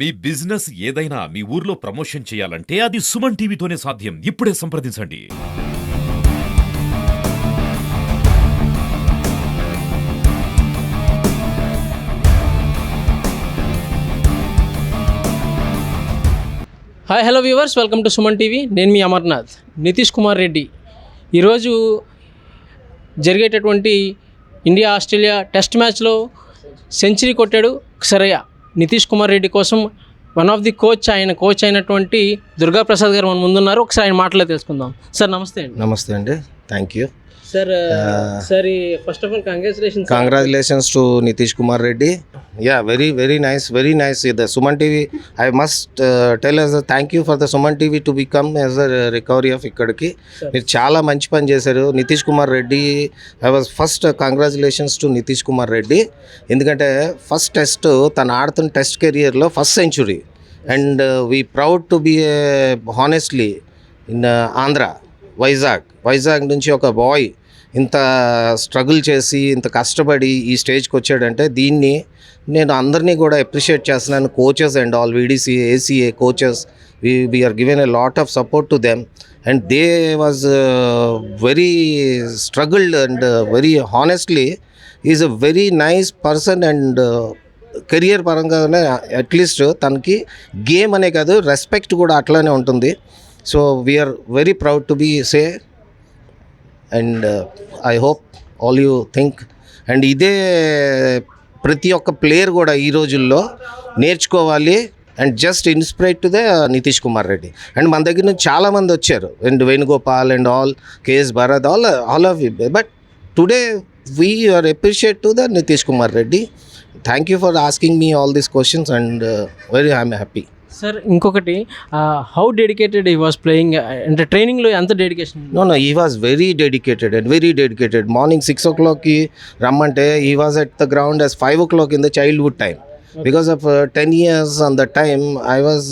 మీ business ఏదైనా మీ ఊర్లో promotion చేయాలంటే అది సుమన్ టీవీతోనే సాధ్యం. ఇప్పుడే సంప్రదించండి. Hi hello viewers, welcome to Suman TV. నేను మీ అమర్నాథ్. నితీష్ కుమార్ రెడ్డి ఈరోజు జరిగేటటువంటి ఇండియా ఆస్ట్రేలియా టెస్ట్ మ్యాచ్లో సెంచరీ కొట్టాడు సరయ్య. నితీష్ కుమార్ రెడ్డి కోసం వన్ ఆఫ్ ది కోచ్ అయినటువంటి దుర్గా ప్రసాద్ గారు మన ముందున్నారు. ఒకసారి ఆయన మాటలో తెలుసుకుందాం. సార్ నమస్తే అండి. నమస్తే అండి, thank you sir. Sir first of all congratulations to Nitish Kumar Reddy. Yeah, very nice the Suman TV. I must tell as a thank you for the Suman TV to become as a recovery of ఇక్కడికి. మీరు చాలా మంచి పని చేశారు Nitish Kumar Reddy. I was first congratulations to Nitish Kumar Reddy. ఎందుకంటే first test తను ఆడుతున్న test కెరియర్లో first century. And we proud to be honestly in Andhra Vizag నుంచి ఒక బాయ్ ఇంత స్ట్రగుల్ చేసి ఇంత కష్టపడి ఈ స్టేజ్కి వచ్చాడంటే దీన్ని నేను అందరినీ కూడా అప్రిషియేట్ చేస్తున్నాను. Coaches and all VDC ACA coaches, we are given a lot of support to them and they was very struggled and very honestly is a very nice person. And career పరంగానే అట్లీస్ట్ తనకి game అనే కాదు respect కూడా అట్లానే ఉంటుంది. So we are very proud to be say and I hope all you think and ఇదే ప్రతి ఒక్క ప్లేయర్ కూడా ఈ రోజుల్లో నేర్చుకోవాలి and just inspire to the Nitish Kumar Reddy. And మన దగ్గర నుంచి చాలామంది వచ్చారు and Venugopal and all KS Bharat all of you. But today we are appreciate to the Nitish Kumar Reddy. Thank you for asking me all these questions and very I'm happy. Sir ఇంకొకటి, how dedicated he was playing అంటే ట్రైనింగ్లో ఎంత dedication? No he was very dedicated. Morning 6 o'clockకి రమ్మంటే he was at the ground as 5 o'clock in the childhood time. Because of 10 years on that time I was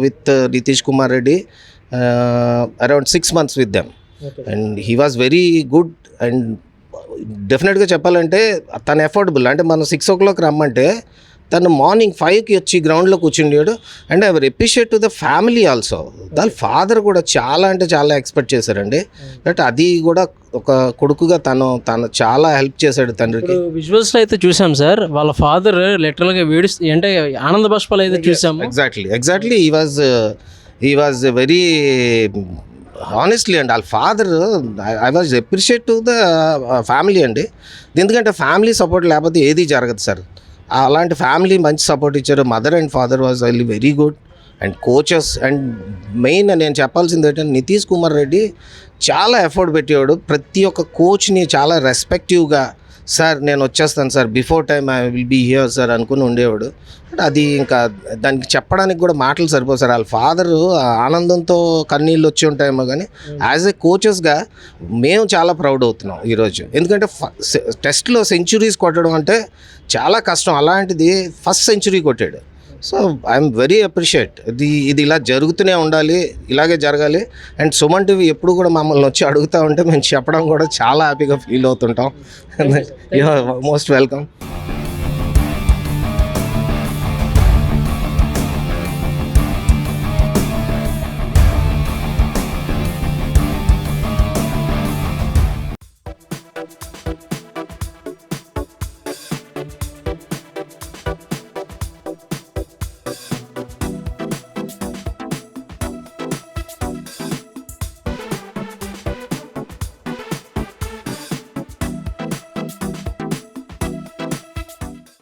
with Nitish Kumar Reddy, around 6 months with them. Okay. And he was very good and డెఫినెట్గా చెప్పాలంటే తను affordable. అంటే మనం 6 o'clock రమ్మంటే తను morning 5కి వచ్చి గ్రౌండ్లో కూర్చుండాడు. And I appreciate to the family also. దాని ఫాదర్ కూడా చాలా అంటే చాలా ఎక్స్పెక్ట్ చేశారండి. బట్ అది కూడా ఒక కొడుకుగా తను చాలా హెల్ప్ చేశాడు తండ్రికి. విజువల్స్లో అయితే చూసాం సార్, వాళ్ళ ఫాదర్ లిటరల్గా అంటే ఆనంద బాష్పాలు అయితే చూసాము. Exactly he was very honestly and వాళ్ళ father I was appreciate to the family అండి. ఎందుకంటే ఫ్యామిలీ సపోర్ట్ లేకపోతే ఏది జరగదు సార్. అలాంటి ఫ్యామిలీ మంచి సపోర్ట్ ఇచ్చారు. Mother and father was very good and coaches. And main నేను చెప్పాల్సింది ఏంటంటే నితీష్ కుమార్ రెడ్డి చాలా ఎఫర్ట్ పెట్టేవాడు. ప్రతి ఒక్క కోచ్ని చాలా రెస్పెక్టివ్గా, సార్ నేను వచ్చేస్తాను sir, before time I will be here sir అనుకుని ఉండేవాడు. బట్ అది ఇంకా దానికి చెప్పడానికి కూడా మాటలు సరిపోదు సార్. వాళ్ళ ఫాదరు ఆనందంతో కన్నీళ్ళు వచ్చి ఉంటాయేమో కానీ యాజ్ ఏ కోచెస్గా మేము చాలా ప్రౌడ్ అవుతున్నాం ఈరోజు. ఎందుకంటే టెస్ట్లో సెంచురీస్ కొట్టడం అంటే చాలా కష్టం. అలాంటిది ఫస్ట్ సెంచురీ కొట్టాడు. So I'm very appreciate. ఇది ఇలా జరుగుతూనే ఉండాలి, ఇలాగే జరగాలి. అండ్ సుమన్ టీవీ ఎప్పుడు కూడా మమ్మల్ని వచ్చి అడుగుతూ ఉంటే మేము చెప్పడం కూడా చాలా హ్యాపీగా ఫీల్ అవుతుంటాం. You are most welcome.